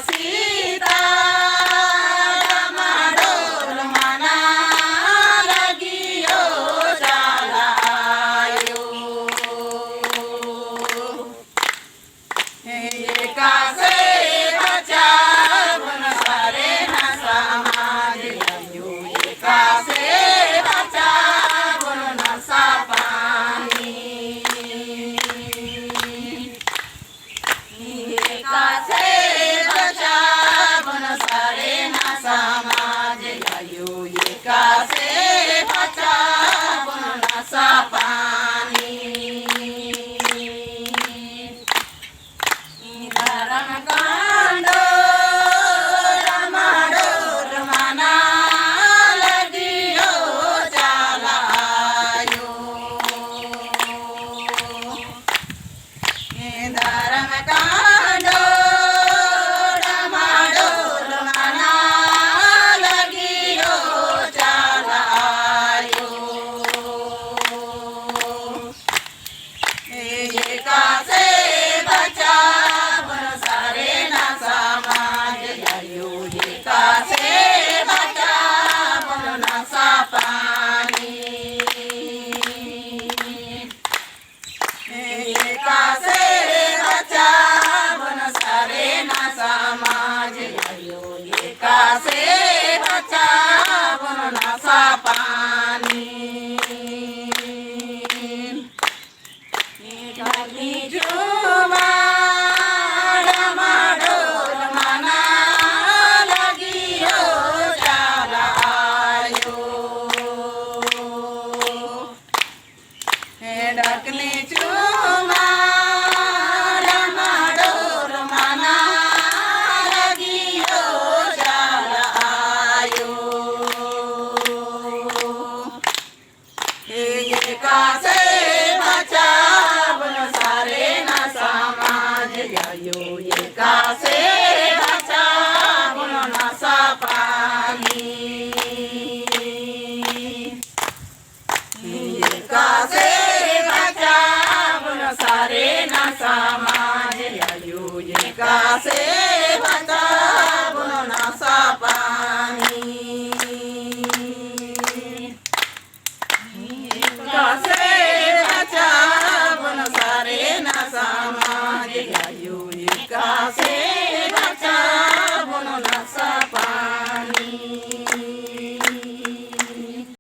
सीता डामाडोल मना लगियो चलायो कासे बचा बन सारे न समाज आयो कासे बचा बन नशा पानी कासे बचा बन सारे न समाज आयो कासे बचा बन नशा पानी धर्म कांडो डामाडोल मना लगियो चलायो धर्म कांडो डामाडोल मना लगियो चलायो कासे बचा बन सारे न समाज आयो कासे बचा बन नशा पानी कासे बचा बन सारे न समाज आयो कासे बचा बन नशा पानी ढाली झूमा डामाडोल मना लगियो चलायो ढकली झूमा डामाडोल मना लगियो चलायो कासे बचा बन सारे न समाज आयो कासे बचा बन नशा पानी कासे बचा बन सारे न समाज आयो कासे बचा बन नशा पानी